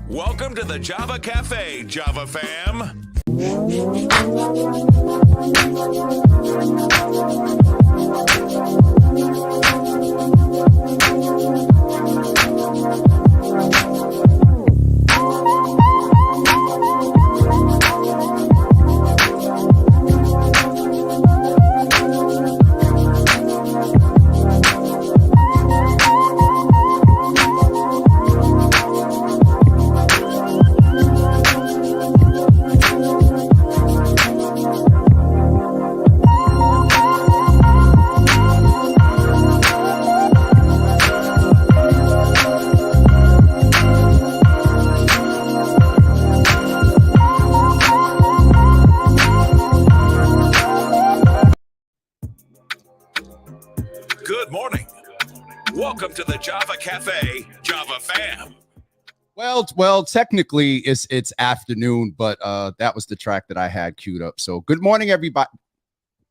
Welcome to the Java Cafe, Java fam. Good morning. Welcome to the Java Cafe, Java fam. Well, technically it's afternoon, but that was the track that I had queued up. So good morning, everybody.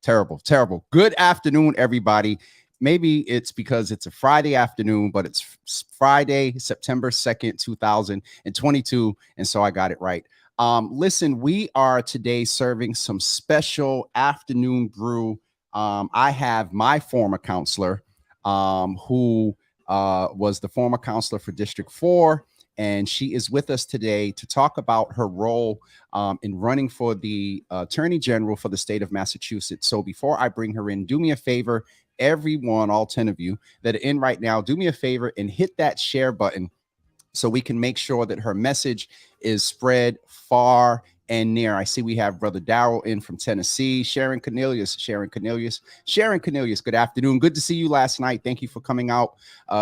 Terrible. Good afternoon, everybody. Maybe it's because it's a Friday afternoon, but it's Friday, September 2nd, 2022. And so I got it right. Listen, we are today serving some special afternoon brew. I have my former counselor, who was the former counselor for District 4, and she is with us today to talk about her role in running for the Attorney General for the state of Massachusetts. So before I bring her in, do me a favor, everyone, all 10 of you that are in right now, do me a favor and hit that share button so we can make sure that her message is spread far and near. I see we have Brother Darrell in from Tennessee. Sharon Cornelius. Good afternoon. Good to see you last night. Thank you for coming out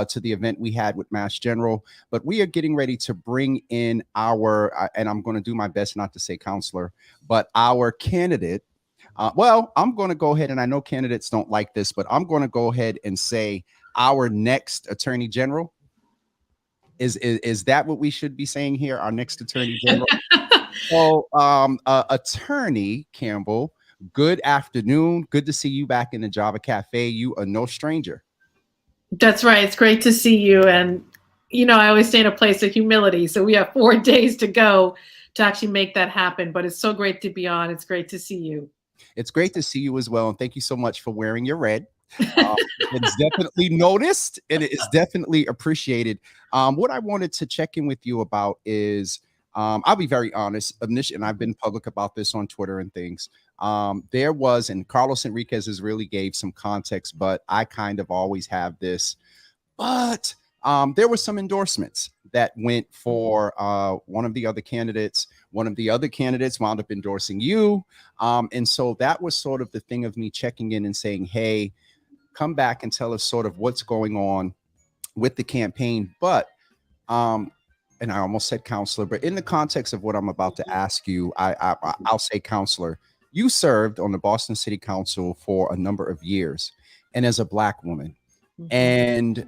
to the event we had with Mass General. But we are getting ready to bring in our, and I'm going to do my best not to say counselor, but our candidate. Well, I'm going to go ahead, and I know candidates don't like this, but I'm going to go ahead and say our next Attorney General. Is that what we should be saying here? Our next Attorney General. So, Attorney Campbell, good afternoon. Good to see you back in the Java Cafe. You are no stranger. That's right. It's great to see you. And, you know, I always stay in a place of humility. So we have 4 days to go to actually make that happen. But it's so great to be on. It's great to see you. It's great to see you as well. And thank you so much for wearing your red. It's definitely noticed and it is definitely appreciated. What I wanted to check in with you about is, I'll be very honest, and I've been public about this on Twitter and things. There was, and Carlos Enriquez has really gave some context, but I kind of always have this, but there were some endorsements that went for one of the other candidates. One of the other candidates wound up endorsing you. And so that was sort of the thing of me checking in and saying, hey, come back and tell us sort of what's going on with the campaign. But, and I almost said counselor, but in the context of what I'm about to ask you, I'll say counselor. You served on the Boston City Council for a number of years, and as a Black woman. And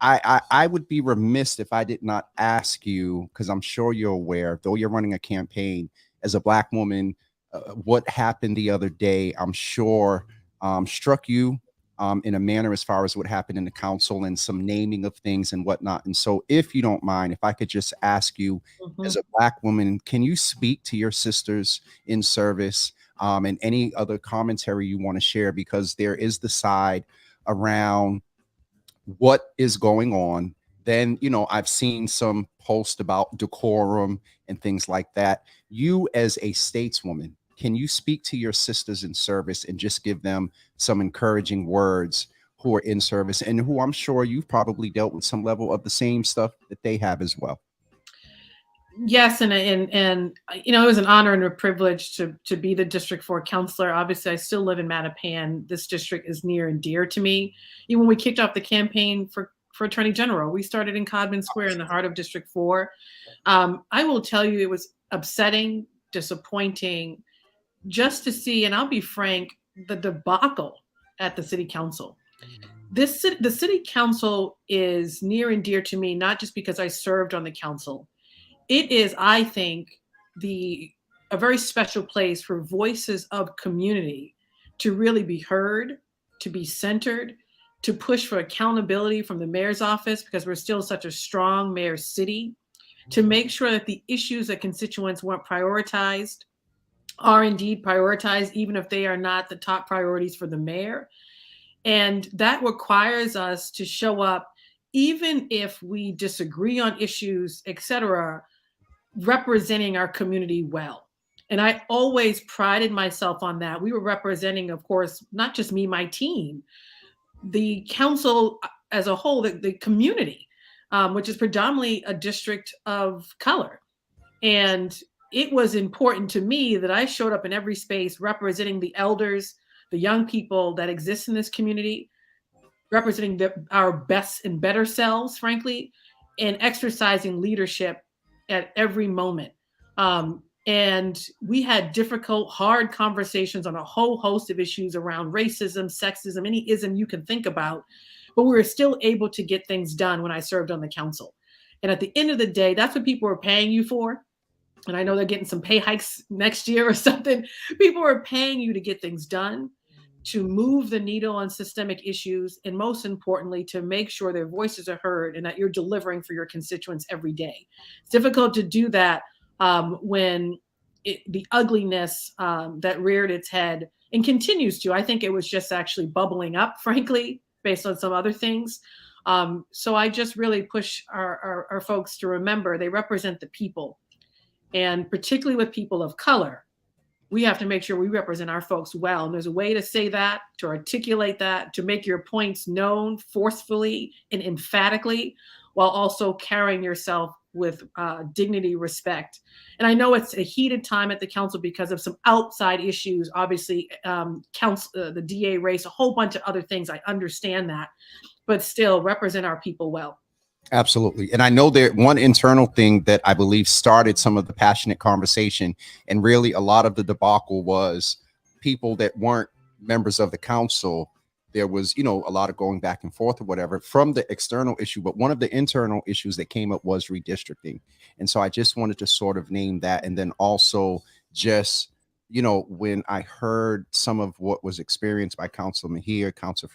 I would be remiss if I did not ask you, because I'm sure you're aware, though you're running a campaign as a Black woman, what happened the other day, I'm sure struck you in a manner as far as what happened in the council and some naming of things and whatnot. And so if you don't mind, if I could just ask you as a Black woman, can you speak to your sisters in service and any other commentary you want to share? Because there is the side around what is going on. Then, you know, I've seen some posts about decorum and things like that. You as a stateswoman, can you speak to your sisters in service and just give them some encouraging words who are in service and who I'm sure you've probably dealt with some level of the same stuff that they have as well? Yes, and you know, it was an honor and a privilege to be the District 4 counselor. Obviously, I still live in Mattapan. This district is near and dear to me. Even when we kicked off the campaign for Attorney General, we started in Codman Square in the heart of District 4. I will tell you, it was upsetting, disappointing, just to see, and I'll be frank, the debacle at the City Council. The City Council is near and dear to me, not just because I served on the council. It is, I think, a very special place for voices of community to really be heard, to be centered, to push for accountability from the mayor's office, because we're still such a strong mayor's city, to make sure that the issues that constituents want prioritized are indeed prioritized, even if they are not the top priorities for the mayor. And that requires us to show up, even if we disagree on issues, et cetera, representing our community well. And I always prided myself on that. We were representing, of course, not just me, my team, the council as a whole, the community, which is predominantly a district of color. And it was important to me that I showed up in every space representing the elders, the young people that exist in this community, representing our best and better selves, frankly, and exercising leadership at every moment. And we had difficult, hard conversations on a whole host of issues around racism, sexism, any ism you can think about, but we were still able to get things done when I served on the council. And at the end of the day, that's what people are paying you for. And I know they're getting some pay hikes next year or something. People are paying you to get things done, to move the needle on systemic issues, and most importantly, to make sure their voices are heard and that you're delivering for your constituents every day. It's difficult to do that when the ugliness that reared its head and continues to, I think it was just actually bubbling up, frankly, based on some other things. So I just really push our folks to remember they represent the people. And particularly with people of color, we have to make sure we represent our folks well. And there's a way to say that, to articulate that, to make your points known forcefully and emphatically, while also carrying yourself dignity, respect. And I know it's a heated time at the council because of some outside issues, obviously, the DA race, a whole bunch of other things. I understand that, but still represent our people well. Absolutely. And I know that one internal thing that I believe started some of the passionate conversation, and really a lot of the debacle, was people that weren't members of the council. There was, you know, a lot of going back and forth or whatever from the external issue. But one of the internal issues that came up was redistricting. And so I just wanted to sort of name that. And then also just, you know, when I heard some of what was experienced by Councilman here, Councilor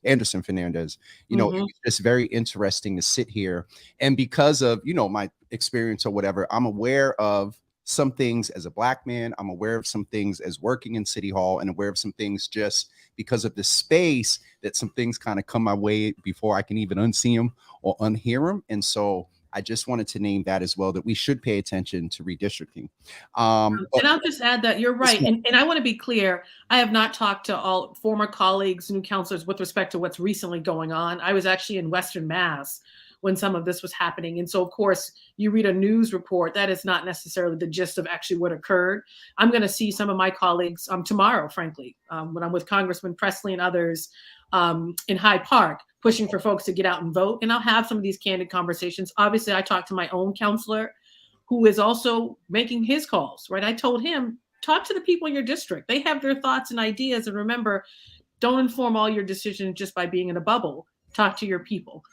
Anderson Fernandez, you know, it was just very interesting to sit here. And because of, you know, my experience or whatever, I'm aware of some things as a Black man. I'm aware of some things as working in City Hall, and aware of some things just because of the space, that some things kind of come my way before I can even unsee them or unhear them. And so I just wanted to name that as well, that we should pay attention to redistricting. And I'll just add that you're right. And I want to be clear. I have not talked to all former colleagues, new counselors, with respect to what's recently going on. I was actually in Western Mass when some of this was happening. And so, of course, you read a news report, that is not necessarily the gist of actually what occurred. I'm going to see some of my colleagues tomorrow, frankly, when I'm with Congressman Presley and others in Hyde Park, pushing for folks to get out and vote. And I'll have some of these candid conversations. Obviously, I talked to my own counselor, who is also making his calls, right? I told him, talk to the people in your district. They have their thoughts and ideas. And remember, don't inform all your decisions just by being in a bubble. Talk to your people.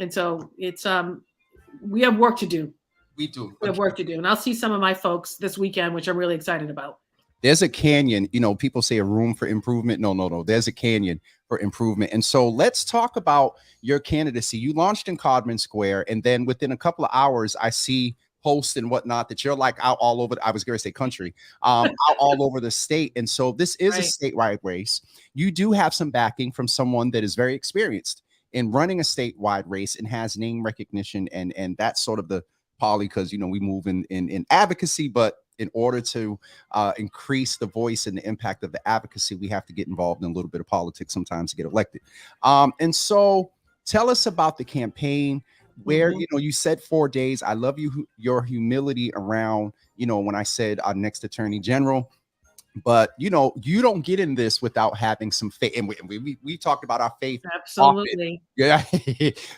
And so it's, we have work to do. We do. We have work to do. And I'll see some of my folks this weekend, which I'm really excited about. There's a canyon, you know, people say a room for improvement. No. There's a canyon for improvement. And so let's talk about your candidacy. You launched in Codman Square, and then within a couple of hours, I see posts and whatnot that you're like out all over. I was going to say country, out all over the state. And so this is a statewide race. You do have some backing from someone that is very experienced in running a statewide race and has name recognition, and that's sort of the poly, because, you know, we move in advocacy, but in order to increase the voice and the impact of the advocacy, we have to get involved in a little bit of politics sometimes to get elected. And so tell us about the campaign, where, you know, you said 4 days. I love your humility around, you know, when I said our next attorney general. But, you know, you don't get in this without having some faith. And we talked about our faith. Absolutely. Yeah.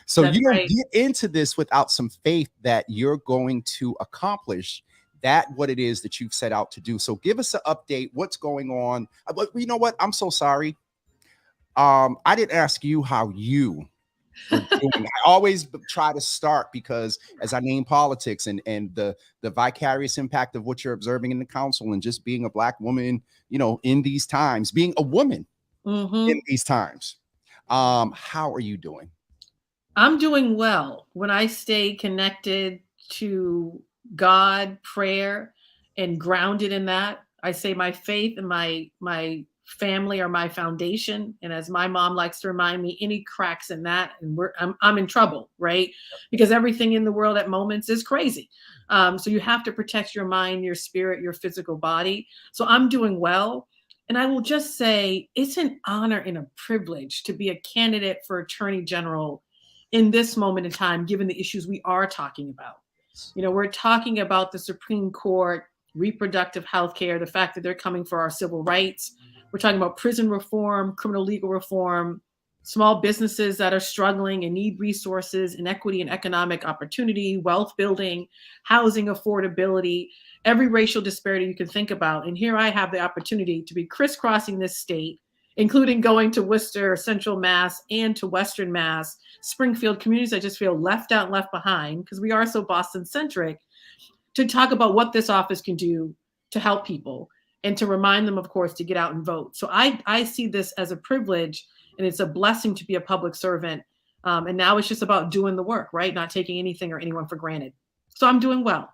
So That's you don't right. get into this without some faith that you're going to accomplish that, what it is that you've set out to do. So give us an update. What's going on? But you know what? I'm so sorry. I didn't ask you how you were doing. I always try to start, because as I name politics and the vicarious impact of what you're observing in the council, and just being a Black woman, you know, in these times, being a woman in these times. How are you doing? I'm doing well. When I stay connected to God, prayer, and grounded in that, I say my faith and my family are my foundation. And as my mom likes to remind me, any cracks in that, and I'm in trouble, right? Because everything in the world at moments is crazy. So you have to protect your mind, your spirit, your physical body. So I'm doing well. And I will just say it's an honor and a privilege to be a candidate for Attorney General in this moment in time, given the issues we are talking about. You know, we're talking about the Supreme Court, reproductive health care, the fact that they're coming for our civil rights. We're talking about prison reform, criminal legal reform, small businesses that are struggling and need resources, inequity and economic opportunity, wealth building, housing affordability, every racial disparity you can think about. And here I have the opportunity to be crisscrossing this state, including going to Worcester, Central Mass, and to Western Mass, Springfield, communities I just feel left out and left behind, because we are so Boston-centric, to talk about what this office can do to help people, and to remind them, of course, to get out and vote. So I see this as a privilege, and it's a blessing to be a public servant. And now it's just about doing the work, right? Not taking anything or anyone for granted. So I'm doing well,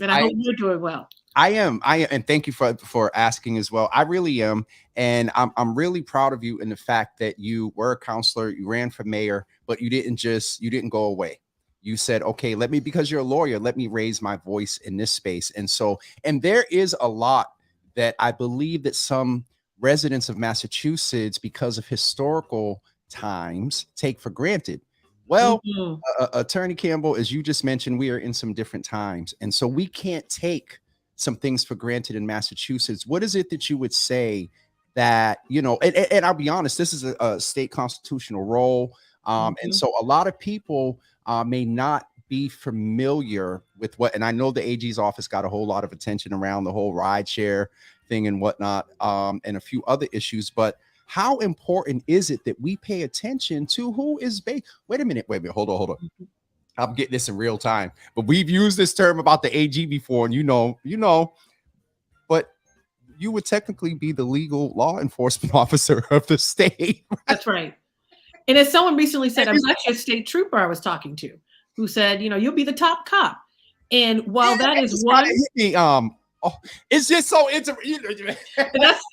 and I hope you're doing well. I am, and thank you for asking as well. I really am, and I'm really proud of you in the fact that you were a counselor, you ran for mayor, but you didn't go away. You said, okay, because you're a lawyer, let me raise my voice in this space. And there is a lot that I believe that some residents of Massachusetts, because of historical times, take for granted. Well, Mhm. Attorney Campbell, as you just mentioned, we are in some different times. And so we can't take some things for granted in Massachusetts. What is it that you would say that, and I'll be honest, this is a state constitutional role. And Mhm. so a lot of people may not be familiar with what, and I know the AG's office got a whole lot of attention around the whole ride share thing and whatnot, and a few other issues, but how important is it that we pay attention to who is wait a minute, hold on. I'm getting this in real time, but we've used this term about the AG before, and but you would technically be the legal law enforcement officer of the state. That's right. And as someone recently said, I was actually a state trooper I was talking to who said, you'll be the top cop. And while that is Just one, kinda hit me, it's just so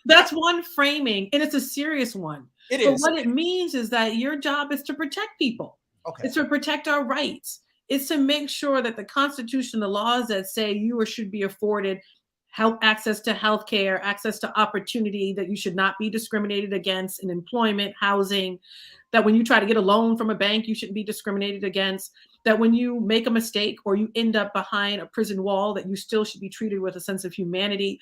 that's one framing, and it's a serious one. It But is. what it means is that your job is to protect people. Okay. It's to protect our rights. It's to make sure that the Constitution, the laws that say you or should be afforded health access to health care, access to opportunity, that you should not be discriminated against in employment, housing, that when you try to get a loan from a bank, you shouldn't be discriminated against, that when you make a mistake or you end up behind a prison wall, that you still should be treated with a sense of humanity.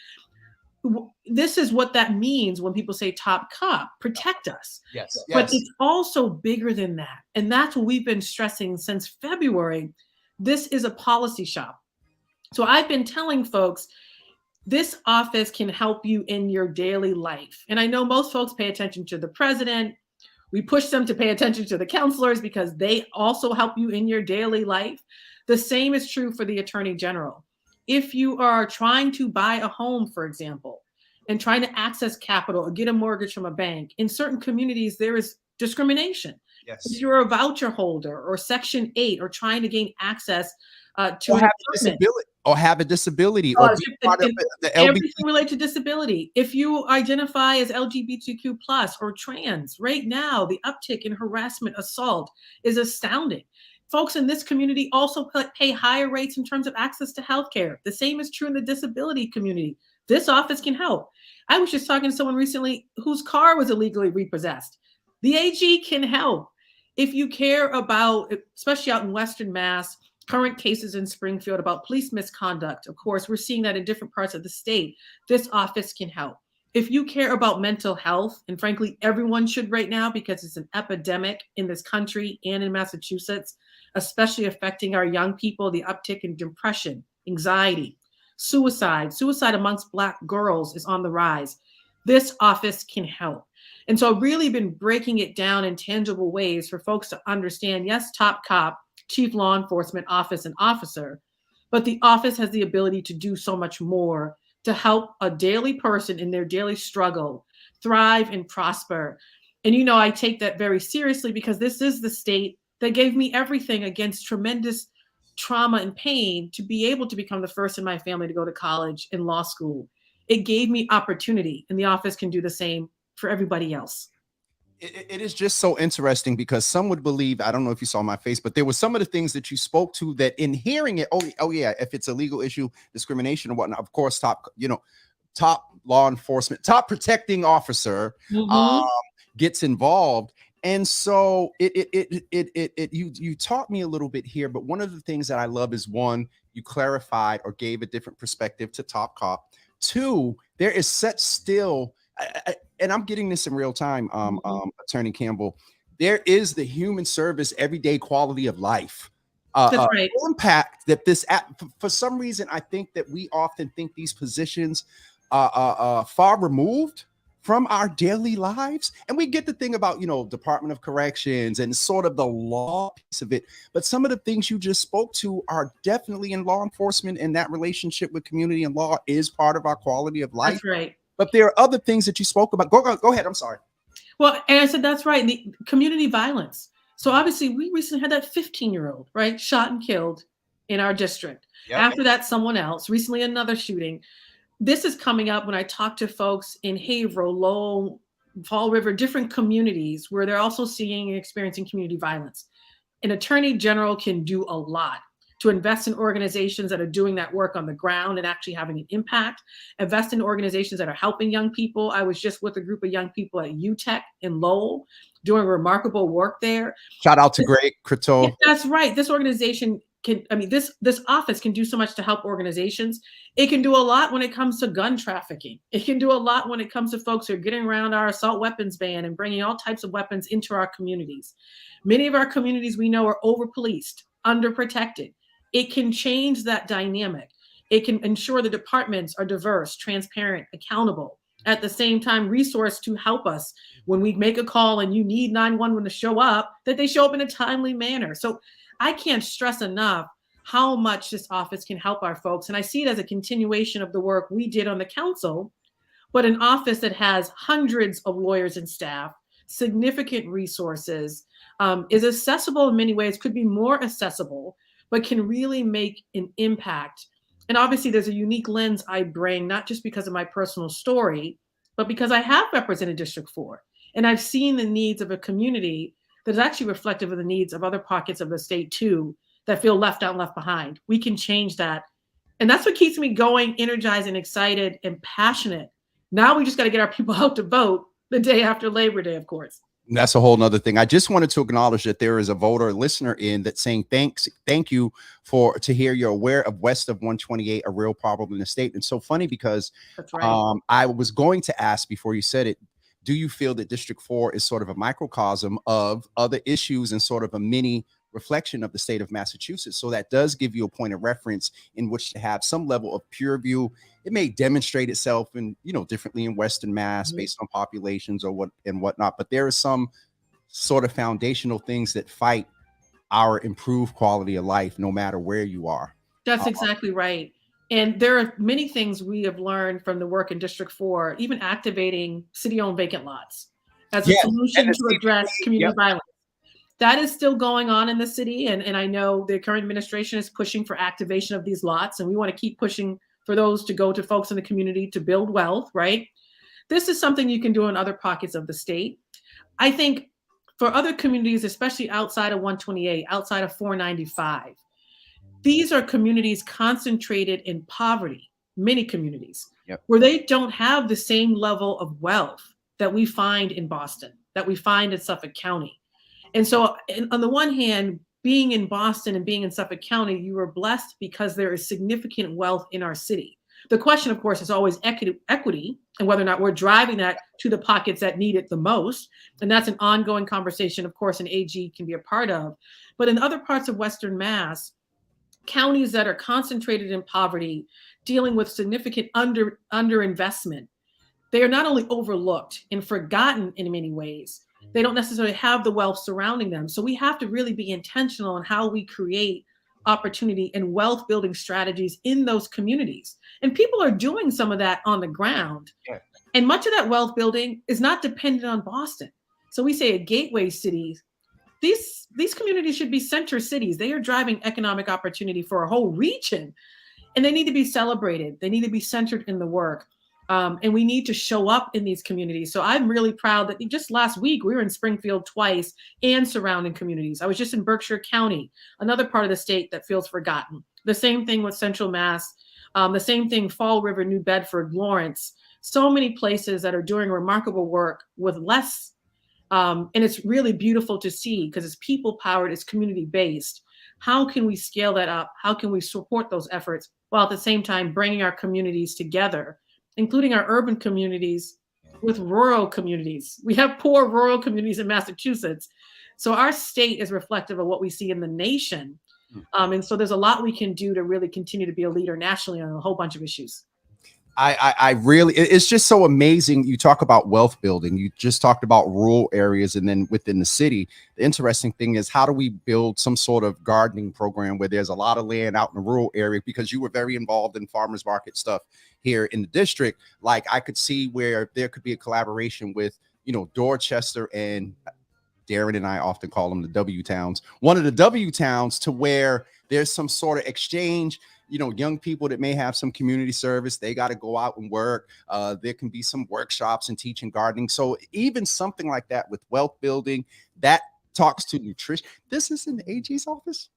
This is what that means when people say top cop, protect us. Yes. But it's also bigger than that. And that's what we've been stressing since February. This is a policy shop. So I've been telling folks, this office can help you in your daily life. And I know most folks pay attention to the president. We push them to pay attention to the counselors because they also help you in your daily life. The same is true for the attorney general. If you are trying to buy a home, for example, and trying to access capital or get a mortgage from a bank, in certain communities, there is discrimination. Yes. If you're a voucher holder or Section 8 or trying to gain access to Or an have apartment, a disability, or be part of the everything related to disability. If you identify as LGBTQ plus or trans, right now the uptick in harassment, assault is astounding. Folks in this community also pay higher rates in terms of access to healthcare. The same is true in the disability community. This office can help. I was just talking to someone recently whose car was illegally repossessed. The AG can help. If you care about, especially out in Western Mass, current cases in Springfield about police misconduct. Of course, we're seeing that in different parts of the state. This office can help. If you care about mental health, and frankly, everyone should right now because it's an epidemic in this country and in Massachusetts, especially affecting our young people, the uptick in depression, anxiety, suicide amongst Black girls is on the rise. This office can help. And so I've really been breaking it down in tangible ways for folks to understand, yes, top cop, chief law enforcement office and officer, but the office has the ability to do so much more to help a daily person in their daily struggle thrive and prosper. And I take that very seriously because this is the state that gave me everything against tremendous trauma and pain to be able to become the first in my family to go to college and law school. It gave me opportunity, and the office can do the same for everybody else. It is just so interesting because some would believe, I don't know if you saw my face, but there were some of the things that you spoke to that in hearing it, oh yeah, if it's a legal issue, discrimination or whatnot, of course, top law enforcement, top protecting officer gets involved. And so you taught me a little bit here, but one of the things that I love is, one, you clarified or gave a different perspective to top cop. Two, there is such still, and I'm getting this in real time, Attorney Campbell, there is the human service, everyday quality of life right. impact that this, for some reason, I think that we often think these positions far removed from our daily lives. And we get the thing about, Department of Corrections and sort of the law piece of it. But some of the things you just spoke to are definitely in law enforcement, and that relationship with community and law is part of our quality of life. That's right. But there are other things that you spoke about. Go ahead. I'm sorry. Well, and I said, that's right. The community violence. So obviously we recently had that 15-year-old, right, shot and killed in our district. Yep. After that, someone else, recently another shooting. This is coming up when I talk to folks in Haverhill, Lowell, Fall River, different communities where they're also seeing and experiencing community violence. An attorney general can do a lot to invest in organizations that are doing that work on the ground and actually having an impact, invest in organizations that are helping young people. I was just with a group of young people at UTech in Lowell doing remarkable work there. Shout out to Greg Crypto. Yeah, that's right. This organization can, I mean, this office can do so much to help organizations. It can do a lot when it comes to gun trafficking. It can do a lot when it comes to folks who are getting around our assault weapons ban and bringing all types of weapons into our communities. Many of our communities we know are over-policed, underprotected. It can change that dynamic. It can ensure the departments are diverse, transparent, accountable. At the same time, resource to help us when we make a call and you need 911 to show up, that they show up in a timely manner. So I can't stress enough how much this office can help our folks. And I see it as a continuation of the work we did on the council, but an office that has hundreds of lawyers and staff, significant resources, is accessible in many ways, could be more accessible, but can really make an impact. And obviously there's a unique lens I bring, not just because of my personal story, but because I have represented District 4. And I've seen the needs of a community that is actually reflective of the needs of other pockets of the state too, that feel left out and left behind. We can change that. And that's what keeps me going, energized and excited and passionate. Now we just got to get our people out to vote the day after Labor Day, of course. That's a whole nother thing. I just wanted to acknowledge that there is a voter listener in that's saying thank you to hear you're aware of west of 128, a real problem in the state. And so funny because That's right. I was going to ask before you said it, do you feel that District 4 is sort of a microcosm of other issues and sort of a mini reflection of the state of Massachusetts? So that does give you a point of reference in which to have some level of peer review. It may demonstrate itself in, differently in Western Mass based on populations or whatnot, but there is some sort of foundational things that fight our improved quality of life, no matter where you are. That's exactly right. And there are many things we have learned from the work in District 4, even activating city-owned vacant lots as a solution to address community violence. That is still going on in the city. And I know the current administration is pushing for activation of these lots. And we want to keep pushing for those to go to folks in the community to build wealth, right? This is something you can do in other pockets of the state. I think for other communities, especially outside of 128, outside of 495, these are communities concentrated in poverty, many communities, where they don't have the same level of wealth that we find in Boston, that we find in Suffolk County. And so on the one hand, being in Boston and being in Suffolk County, you are blessed because there is significant wealth in our city. The question, of course, is always equity and whether or not we're driving that to the pockets that need it the most. And that's an ongoing conversation, of course, an AG can be a part of. But in other parts of Western Mass, counties that are concentrated in poverty, dealing with significant underinvestment, they are not only overlooked and forgotten in many ways, they don't necessarily have the wealth surrounding them. So we have to really be intentional in how we create opportunity and wealth building strategies in those communities. And people are doing some of that on the ground. And much of that wealth building is not dependent on Boston. So we say a gateway city. These communities should be center cities. They are driving economic opportunity for a whole region, and they need to be celebrated. They need to be centered in the work, and we need to show up in these communities. So I'm really proud that just last week we were in Springfield twice and surrounding communities. I was just in Berkshire County, another part of the state that feels forgotten. The same thing with Central Mass, the same thing Fall River, New Bedford, Lawrence. So many places that are doing remarkable work with less. And it's really beautiful to see because it's people powered, it's community based. How can we scale that up? How can we support those efforts while at the same time bringing our communities together, including our urban communities with rural communities? We have poor rural communities in Massachusetts. So our state is reflective of what we see in the nation. And so there's a lot we can do to really continue to be a leader nationally on a whole bunch of issues. I really, it's just so amazing. You talk about wealth building. You just talked about rural areas and then within the city. The interesting thing is, how do we build some sort of gardening program where there's a lot of land out in the rural area? Because you were very involved in farmers market stuff here in the district. Like I could see where there could be a collaboration with, Dorchester and Darren and I often call them the W towns, one of the W towns, to where there's some sort of exchange. Young people that may have some community service, they got to go out and work. There can be some workshops and teaching gardening. So even something like that with wealth building, that talks to nutrition. This is in the AG's office?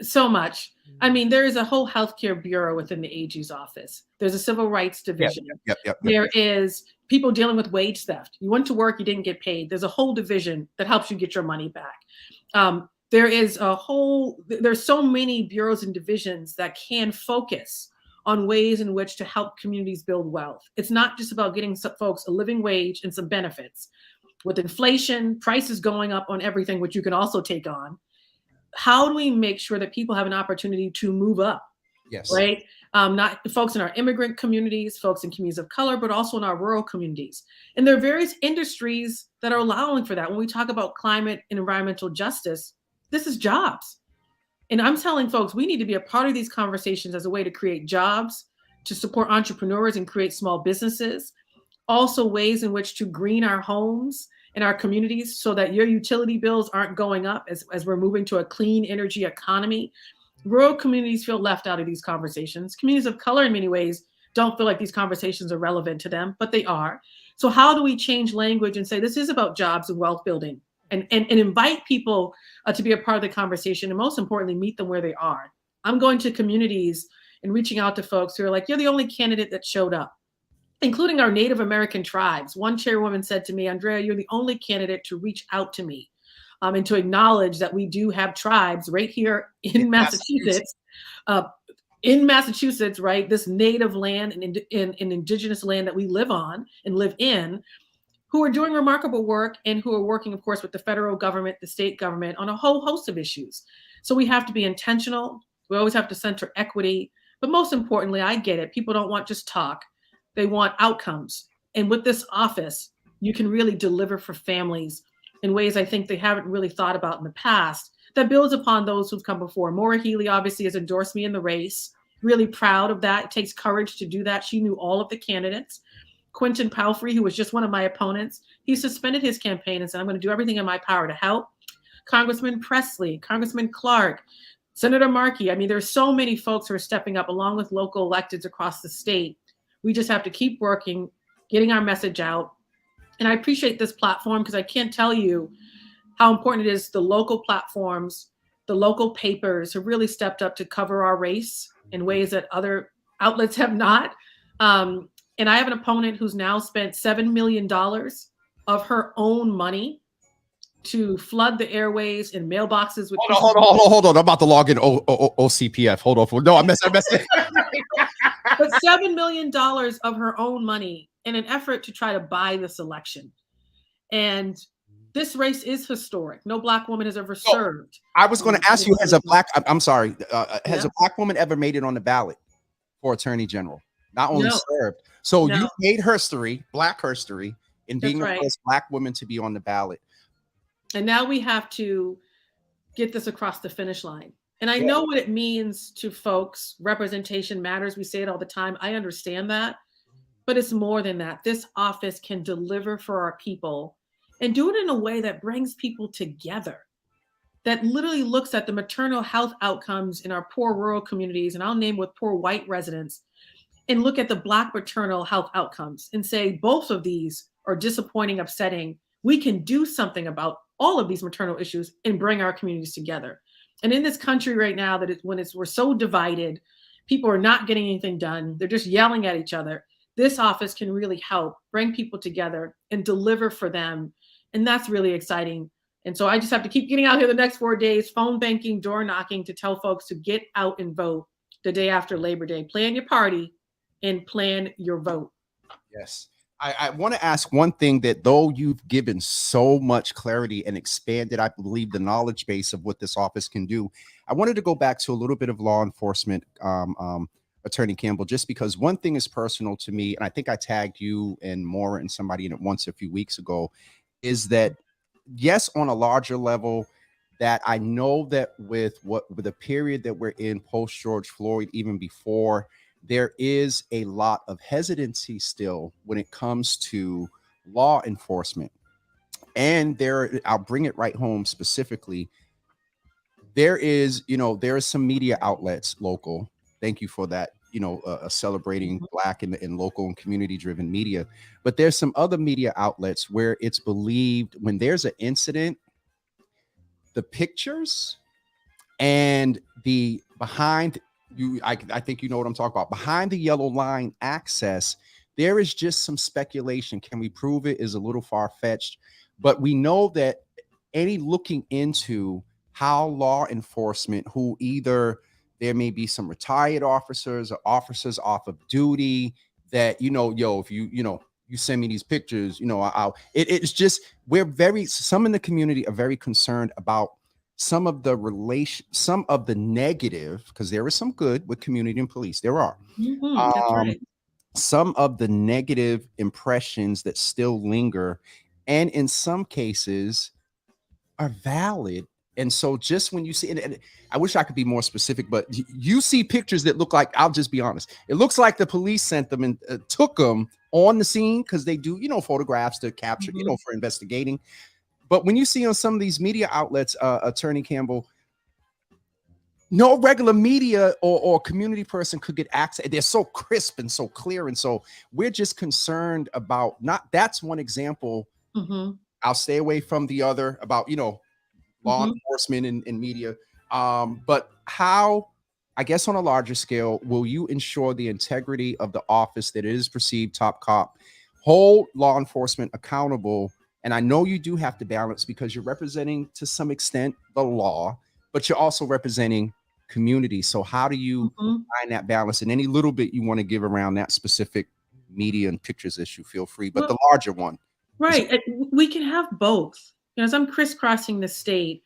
So much. I mean, there is a whole healthcare bureau within the AG's office. There's a civil rights Yep, division. yep. There is people dealing with wage theft. You went to work, you didn't get paid. There's a whole division that helps you get your money back. There's so many bureaus and divisions that can focus on ways in which to help communities build wealth. It's not just about getting some folks a living wage and some benefits. With inflation, prices going up on everything, which you can also take on, how do we make sure that people have an opportunity to move up? Yes. Right. Not folks in our immigrant communities, folks in communities of color, but also in our rural communities. And there are various industries that are allowing for that. When we talk about climate and environmental justice, this is jobs. And I'm telling folks, we need to be a part of these conversations as a way to create jobs, to support entrepreneurs and create small businesses, also ways in which to green our homes and our communities so that your utility bills aren't going up as we're moving to a clean energy economy. Rural communities feel left out of these conversations. Communities of color, in many ways, don't feel like these conversations are relevant to them, but they are. So how do we change language and say this is about jobs and wealth building, and invite people to be a part of the conversation, and most importantly, meet them where they are? I'm going to communities and reaching out to folks who are like, you're the only candidate that showed up, including our Native American tribes. One chairwoman said to me, Andrea, you're the only candidate to reach out to me and to acknowledge that we do have tribes right here in Massachusetts. Right? This native land and indigenous land that we live on and live in, who are doing remarkable work and who are working, of course, with the federal government, the state government on a whole host of issues. So we have to be intentional. We always have to center equity. But most importantly, I get it. People don't want just talk. They want outcomes. And with this office, you can really deliver for families in ways I think they haven't really thought about in the past, that builds upon those who've come before. Maura Healey obviously has endorsed me in the race. Really proud of that. It takes courage to do that. She knew all of the candidates. Quentin Palfrey, who was just one of my opponents, he suspended his campaign and said, I'm going to do everything in my power to help. Congressman Presley, Congressman Clark, Senator Markey. I mean, there's so many folks who are stepping up along with local electeds across the state. We just have to keep working, getting our message out. And I appreciate this platform because I can't tell you how important it is, the local platforms, the local papers have really stepped up to cover our race in ways that other outlets have not. And I have an opponent who's now spent $7 million of her own money to flood the airways and mailboxes with. Hold on. I'm about to log in OCPF. Hold on. No, I messed it. But $7 million of her own money in an effort to try to buy this election. And this race is historic. No Black woman has ever served. I was going to ask you, has a Black Black woman ever made it on the ballot for Attorney General? Not only served. So you made history, Black history, in being the first Black woman to be on the ballot. And now we have to get this across the finish line. And I know what it means to folks. Representation matters. We say it all the time. I understand that. But it's more than that. This office can deliver for our people and do it in a way that brings people together, that literally looks at the maternal health outcomes in our poor rural communities, and I'll name with poor white residents, and look at the Black maternal health outcomes and say both of these are disappointing, upsetting. We can do something about all of these maternal issues and bring our communities together. And in this country right now, we're so divided, people are not getting anything done. They're just yelling at each other. This office can really help bring people together and deliver for them. And that's really exciting. And so I just have to keep getting out here the next 4 days, phone banking, door knocking, to tell folks to get out and vote the day after Labor Day. Plan your party and plan your vote. Yes. I want to ask one thing, that though you've given so much clarity and expanded, I believe, the knowledge base of what this office can do, I wanted to go back to a little bit of law enforcement, Attorney Campbell, just because one thing is personal to me, and I think I tagged you and Maura and somebody in it once a few weeks ago, is that, yes, on a larger level, that I know that with the period that we're in post George Floyd, even before, there is a lot of hesitancy still when it comes to law enforcement. And I'll bring it right home specifically. There is some media outlets local. Thank you for that, celebrating Black and local and community driven media. But there's some other media outlets where it's believed when there's an incident, the pictures And the behind you, I think you know what I'm talking about. Behind the yellow line access, there is just some speculation. Can we prove it? Is a little far-fetched, but we know that any looking into how law enforcement, who either there may be some retired officers or officers off of duty, that, you know, yo, if you you send me these pictures, you know, it's just, some in the community are very concerned about some of the negative, because there is some good with community and police. There are. That's right. Some of the negative impressions that still linger, and in some cases are valid. And so just when you see, and I wish I could be more specific, but you see pictures that look like, I'll just be honest, it looks like the police sent them and took them on the scene, because they do, photographs to capture, for investigating. But when you see on some of these media outlets, Attorney Campbell, no regular media or community person could get access. They're so crisp and so clear. And so we're just concerned about that's one example. I'll stay away from the other about, law enforcement and media. But how, I guess on a larger scale, will you ensure the integrity of the office that is perceived top cop, hold law enforcement accountable? And I know you do have to balance, because you're representing to some extent the law, but you're also representing community. So how do you find that balance? And any little bit you want to give around that specific media and pictures issue, feel free, but the larger one. Right. We can have both. As I'm crisscrossing the state,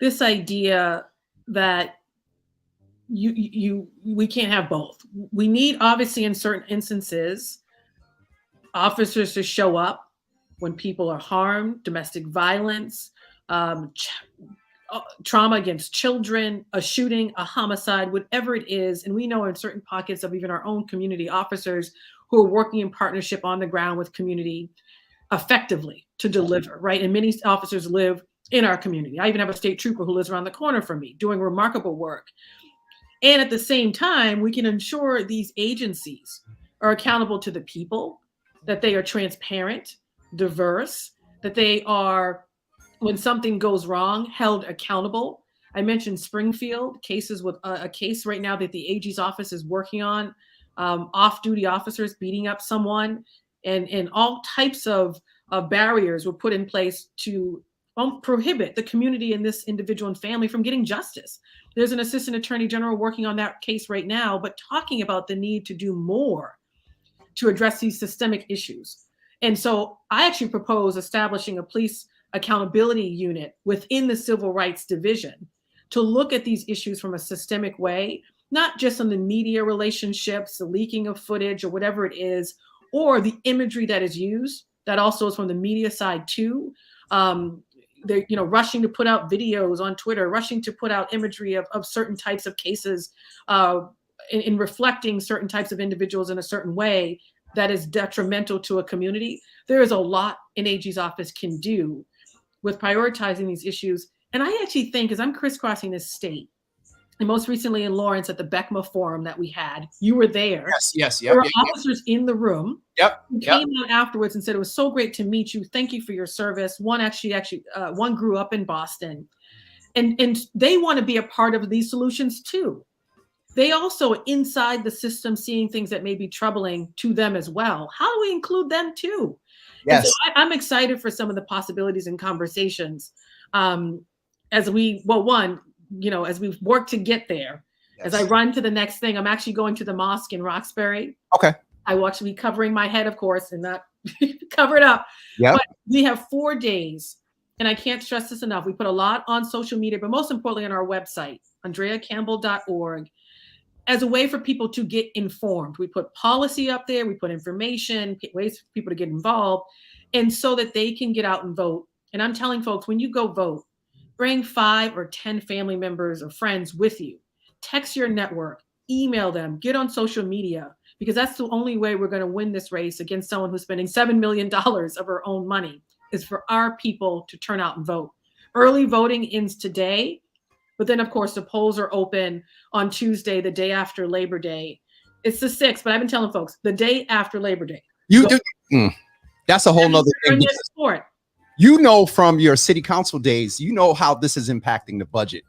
this idea that we can't have both. We need, obviously, in certain instances, officers to show up when people are harmed, domestic violence, trauma against children, a shooting, a homicide, whatever it is. And we know in certain pockets of even our own community, officers who are working in partnership on the ground with community effectively to deliver, right? And many officers live in our community. I even have a state trooper who lives around the corner from me doing remarkable work. And at the same time, we can ensure these agencies are accountable to the people, that they are transparent, diverse, that they are, when something goes wrong, held accountable. I mentioned Springfield cases, with a case right now that the AG's office is working on, off-duty officers beating up someone, and all types of barriers were put in place to prohibit the community and this individual and family from getting justice. There's an assistant attorney general working on that case right now, but talking about the need to do more to address these systemic issues. And so I actually propose establishing a police accountability unit within the Civil Rights Division to look at these issues from a systemic way, not just on the media relationships, the leaking of footage or whatever it is, or the imagery that is used. That also is from the media side too. They're rushing to put out videos on Twitter, rushing to put out imagery of certain types of cases, in reflecting certain types of individuals in a certain way that is detrimental to a community. There is a lot an AG's office can do with prioritizing these issues. And I actually think, as I'm crisscrossing this state, and most recently in Lawrence at the BECMA forum that we had, you were there. Yes. There were officers in the room. Who Yep. came out afterwards and said, it was so great to meet you. Thank you for your service. One one grew up in Boston, and they want to be a part of these solutions too. They also inside the system seeing things that may be troubling to them as well. How do we include them too? Yes. So I'm excited for some of the possibilities and conversations as we work to get there. Yes. As I run to the next thing, I'm actually going to the mosque in Roxbury. Okay. I will actually be covering my head, of course, and not cover it up. Yeah. But we have 4 days, and I can't stress this enough. We put a lot on social media, but most importantly on our website, andreacampbell.org, as a way for people to get informed. We put policy up there, we put information, ways for people to get involved, and so that they can get out and vote. And I'm telling folks, when you go vote, bring 5 or 10 family members or friends with you. Text your network, email them, get on social media, because that's the only way we're going to win this race against someone who's spending $7 million of her own money, is for our people to turn out and vote. Early voting ends today, but then, of course, the polls are open on Tuesday, the day after Labor Day. It's the 6th, but I've been telling folks, the day after Labor Day. That's a whole nother thing. From your city council days, how this is impacting the budget.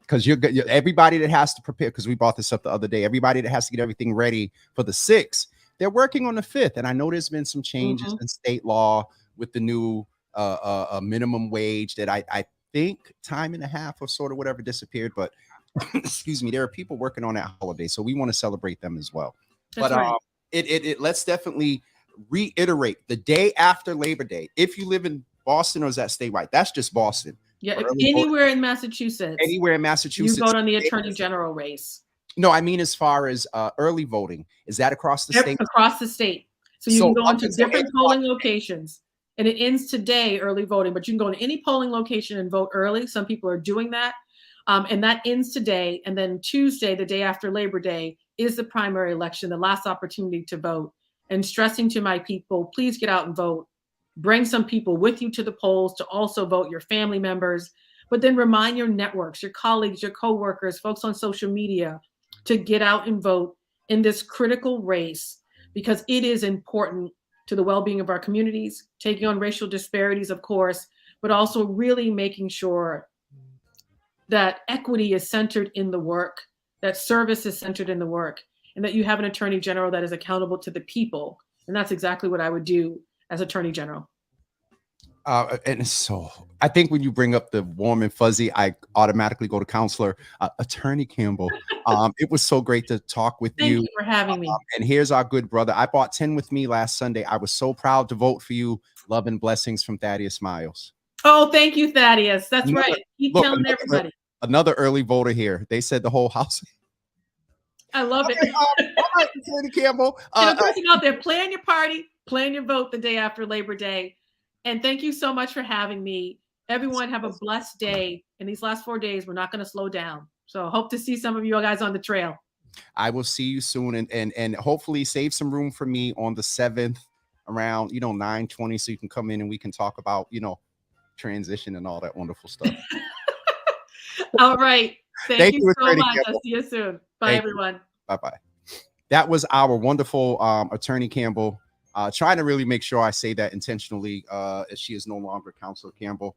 because everybody that has to prepare, because we brought this up the other day, everybody that has to get everything ready for the 6th, they're working on the 5th. And I know there's been some changes in state law with the new minimum wage that I think time and a half or sort of whatever disappeared. But excuse me, there are people working on that holiday. So we want to celebrate them as well. That's right. Let's definitely reiterate the day after Labor Day. If you live in Boston, or is that statewide? That's just Boston. Yeah, anywhere in Massachusetts. Anywhere in Massachusetts. You vote on the attorney general race. No, I mean, as far as early voting, is that across the state? Across the state. So you can go into different polling locations. And it ends today, early voting, but you can go to any polling location and vote early. Some people are doing that. And that ends today. And then Tuesday, the day after Labor Day, is the primary election, the last opportunity to vote. And stressing to my people, please get out and vote. Bring some people with you to the polls to also vote, your family members, but then remind your networks, your colleagues, your coworkers, folks on social media to get out and vote in this critical race, because it is important to the well-being of our communities, taking on racial disparities, of course, but also really making sure that equity is centered in the work, that service is centered in the work, and that you have an attorney general that is accountable to the people. And that's exactly what I would do as attorney general. And so I think when you bring up the warm and fuzzy, I automatically go to Counselor Attorney Campbell. It was so great to talk with you. Thank you for having me. And here's our good brother. I bought 10 with me last Sunday. I was so proud to vote for you. Love and blessings from Thaddeus Miles. Oh, thank you, Thaddeus. That's right. Keep telling everybody. Another early voter here. They said the whole house. I love it. All right, Attorney Campbell. And a person out there, plan your party, plan your vote the day after Labor Day. And thank you so much for having me. Everyone have a blessed day. In these last 4 days, we're not going to slow down. So hope to see some of you guys on the trail. I will see you soon, and hopefully save some room for me on the 7th around 9:20, so you can come in and we can talk about transition and all that wonderful stuff. All right. Thank you so much. Campbell. I'll see you soon. Bye, everyone. Bye-bye. That was our wonderful Attorney Campbell. Trying to really make sure I say that intentionally, as she is no longer Counselor Campbell.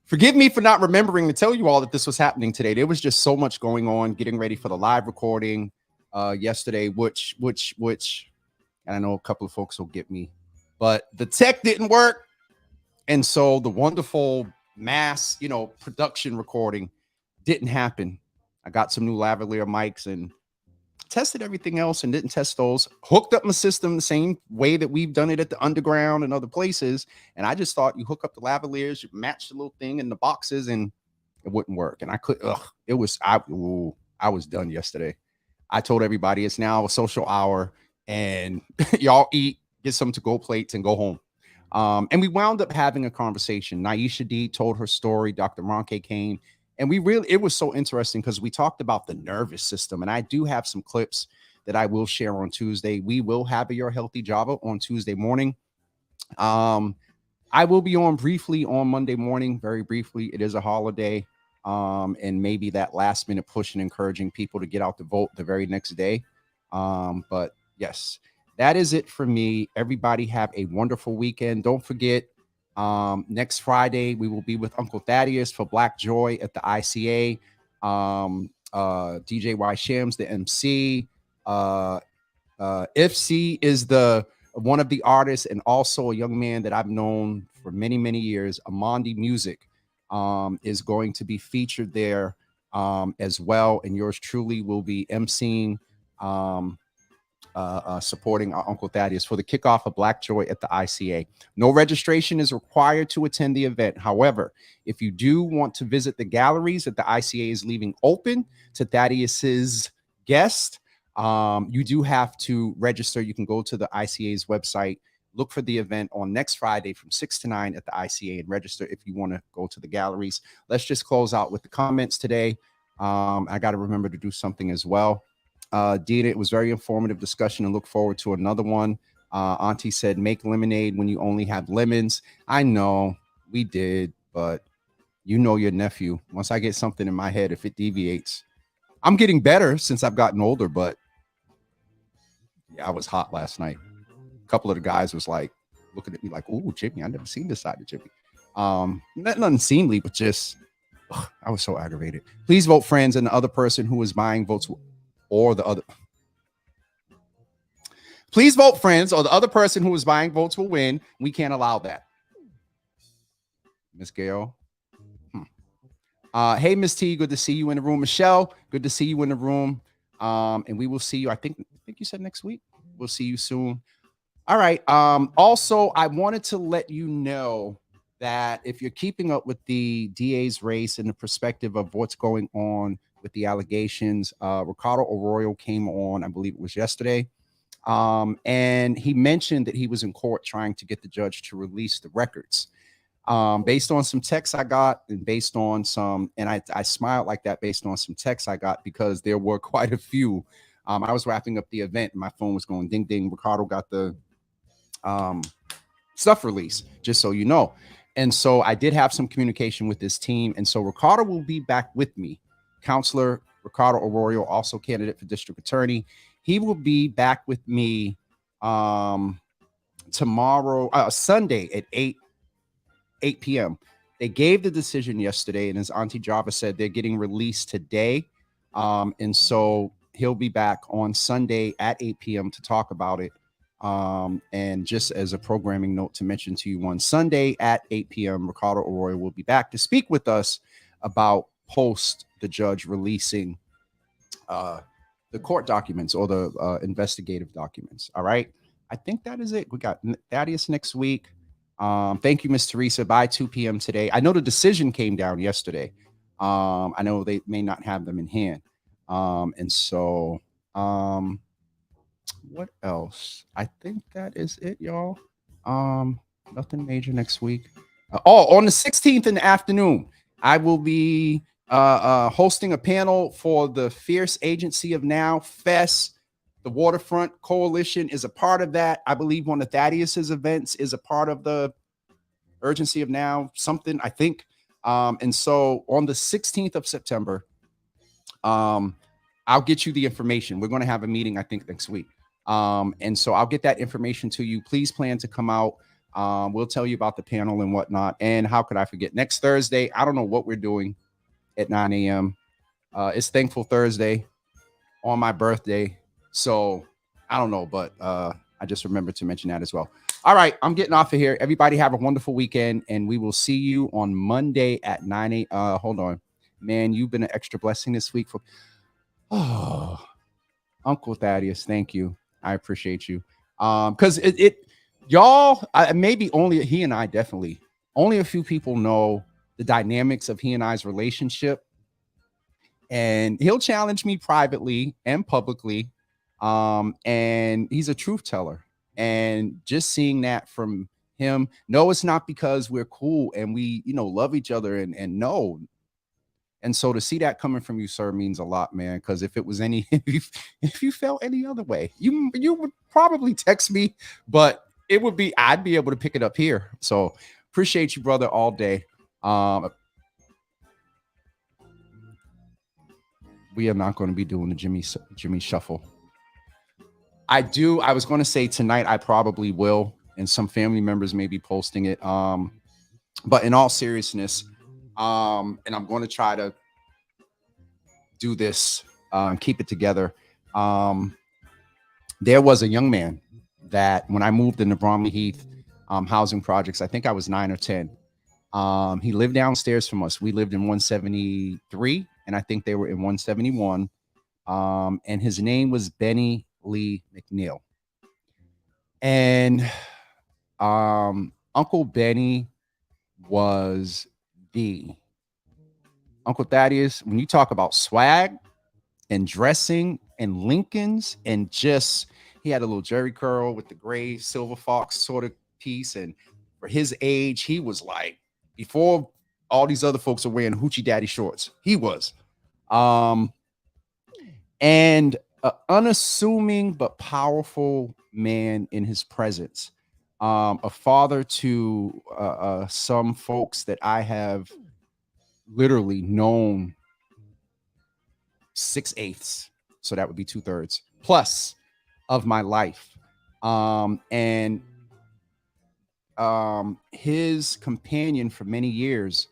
Forgive me for not remembering to tell you all that this was happening today. There was just so much going on, getting ready for the live recording yesterday, which, and I know a couple of folks will get me, but the tech didn't work. And so the wonderful mass, production recording didn't happen. I got some new lavalier mics and tested everything else and didn't test those. Hooked up my system the same way that we've done it at the underground and other places. And I just thought you hook up the lavaliers, you match the little thing in the boxes, and it wouldn't work. And I was done yesterday. I told everybody it's now a social hour and y'all eat, get some to-go plates and go home. And we wound up having a conversation. Naisha D told her story. Dr. Ronke came. And it was so interesting because we talked about the nervous system. And I do have some clips that I will share on Tuesday. We will have a Your Healthy Java on Tuesday morning. I will be on briefly on Monday morning, very briefly. It is a holiday. And maybe that last minute push and encouraging people to get out to vote the very next day. But yes, that is it for me. Everybody have a wonderful weekend. Don't forget, next Friday, we will be with Uncle Thaddeus for Black Joy at the ICA. DJ Y Shams, the MC. FC is one of the artists and also a young man that I've known for many, many years. Amandi Music is going to be featured there as well. And yours truly will be emceeing, supporting our Uncle Thaddeus for the kickoff of Black Joy at the ICA. No registration is required to attend the event. However, if you do want to visit the galleries that the ICA is leaving open to Thaddeus's guest, you do have to register. You can go to the ICA's website, look for the event on next Friday from 6 to 9 at the ICA and register if you want to go to the galleries. Let's just close out with the comments today. I got to remember to do something as well. Dina, it was very informative discussion and look forward to another one. Auntie said, make lemonade when you only have lemons. I know we did, but your nephew. Once I get something in my head, if it deviates, I'm getting better since I've gotten older, but yeah, I was hot last night. A couple of the guys was like looking at me like, "Ooh, Jimmy, I never seen this side of Jimmy." Nothing unseemly, but just I was so aggravated. Please vote friends and the other person who is buying votes or the other. Please vote friends or the other person who is buying votes will win. We can't allow that. Miss Gail. Hey, Miss T, good to see you in the room. Michelle, good to see you in the room. And we will see you. I think you said next week. We'll see you soon. All right. Also, I wanted to let you know that if you're keeping up with the DA's race and the perspective of what's going on with the allegations, Ricardo Arroyo came on, I believe it was yesterday. And he mentioned that he was in court trying to get the judge to release the records. Based on some texts I got and based on some, and I smiled like that based on some texts I got because there were quite a few. I was wrapping up the event and my phone was going ding, ding. Ricardo got the stuff released, just so you know. And so I did have some communication with this team. And so Ricardo will be back with me. Counselor Ricardo Arroyo, also candidate for district attorney. He will be back with me tomorrow, Sunday at 8 p.m. They gave the decision yesterday, and as Auntie Java said, they're getting released today. And so he'll be back on Sunday at 8 p.m. to talk about it. And just as a programming note to mention to you, on Sunday at 8 p.m., Ricardo Arroyo will be back to speak with us about post the judge releasing the court documents or the investigative documents. All right. I think that is it. We got Thaddeus next week. Thank you, Miss Teresa. By 2 p.m. today. I know the decision came down yesterday. I know they may not have them in hand. And so what else? I think that is it, y'all. Nothing major next week. On the 16th in the afternoon, I will be hosting a panel for the Fierce Agency of Now Fest. The Waterfront Coalition is a part of that. I believe one of Thaddeus's events is a part of the Urgency of Now, something, I think. And so on the 16th of September, I'll get you the information. We're going to have a meeting, I think, next week. And so I'll get that information to you. Please plan to come out. We'll tell you about the panel and whatnot. And how could I forget? Next Thursday, I don't know what we're doing at 9 a.m. It's Thankful Thursday on my birthday. So I don't know, but I just remembered to mention that as well. All right, I'm getting off of here. Everybody have a wonderful weekend, and we will see you on Monday at 9 a.m. Hold on. Man, you've been an extra blessing this week. Uncle Thaddeus, thank you. I appreciate you. Because y'all, maybe only he and I definitely, only a few people know the dynamics of he and I's relationship. And he'll challenge me privately and publicly. And he's a truth teller. And just seeing that from him, no, it's not because we're cool and we, love each other and no. And so to see that coming from you, sir, means a lot, man. Because if it was if you felt any other way, you would probably text me, but I'd be able to pick it up here. So appreciate you, brother, all day. We are not going to be doing the Jimmy Shuffle. I was going to say tonight I probably will, and some family members may be posting it. But in all seriousness, and I'm going to try to do this, keep it together. There was a young man that when I moved into Bromley Heath housing projects, I think I was 9 or 10. He lived downstairs from us. We lived in 173, and I think they were in 171. And his name was Benny Lee McNeil. And Uncle Benny was Uncle Thaddeus, when you talk about swag and dressing and Lincolns and just, he had a little jerry curl with the gray silver fox sort of piece. And for his age, he was like, before all these other folks are wearing hoochie daddy shorts, he was. And an unassuming but powerful man in his presence. A father to some folks that I have literally known 6/8, so that would be 2/3 plus of my life. And his companion for many years,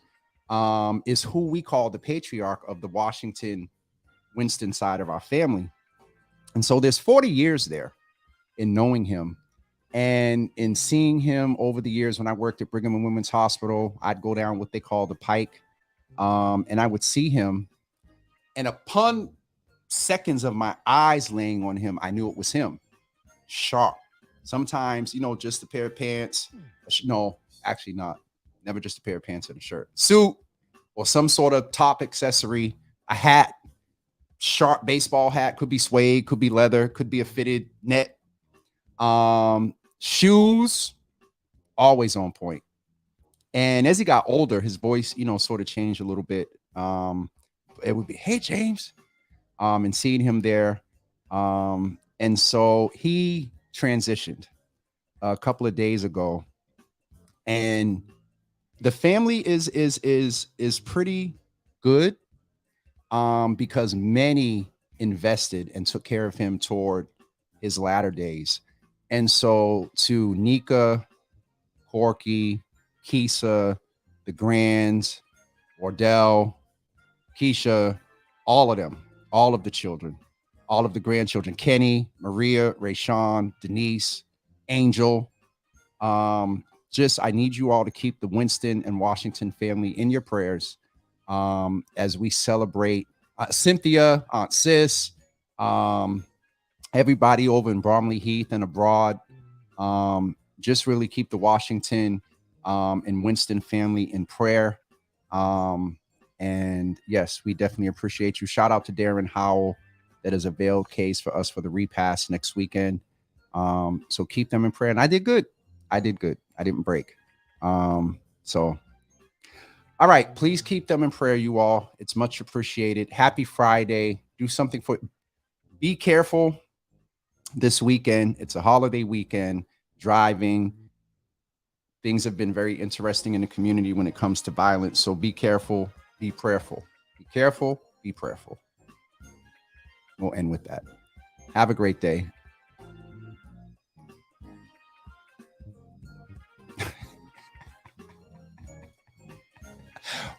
is who we call the patriarch of the Washington Winston side of our family. And so there's 40 years there in knowing him and in seeing him over the years. When I worked at Brigham and Women's Hospital, I'd go down what they call the Pike, and I would see him. And upon seconds of my eyes laying on him, I knew it was him. Sharp. Sometimes, just a pair of pants. No, actually not. Never just a pair of pants and a shirt. Suit or some sort of top accessory, a hat, sharp baseball hat, could be suede, could be leather, could be a fitted net. Shoes, always on point. And as he got older, his voice, sort of changed a little bit. It would be, "Hey, James," and seeing him there. And so he transitioned a couple of days ago, and the family is pretty good, because many invested and took care of him toward his latter days. And so to Nika, Corky, Keisha, the Grands, Wardell, Keisha, all of them, all of the children, all of the grandchildren, Kenny, Maria, Rayshawn, Denise, Angel. I need you all to keep the Winston and Washington family in your prayers as we celebrate Cynthia, Aunt Sis, everybody over in Bromley Heath and abroad. Just really keep the Washington and Winston family in prayer. And yes, we definitely appreciate you. Shout out to Darren Howell that has a veiled case for us for the repast next weekend. So keep them in prayer. And I did good. I didn't break. So, all right, please keep them in prayer, you all. It's much appreciated. Happy Friday. Do something be careful this weekend. It's a holiday weekend. Driving. Things have been very interesting in the community when it comes to violence. So be careful, be prayerful. Be careful, be prayerful. We'll end with that. Have a great day.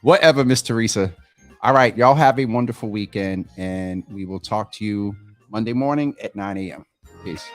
Whatever, Miss Teresa. All right, y'all have a wonderful weekend, and we will talk to you Monday morning at 9 a.m. Peace.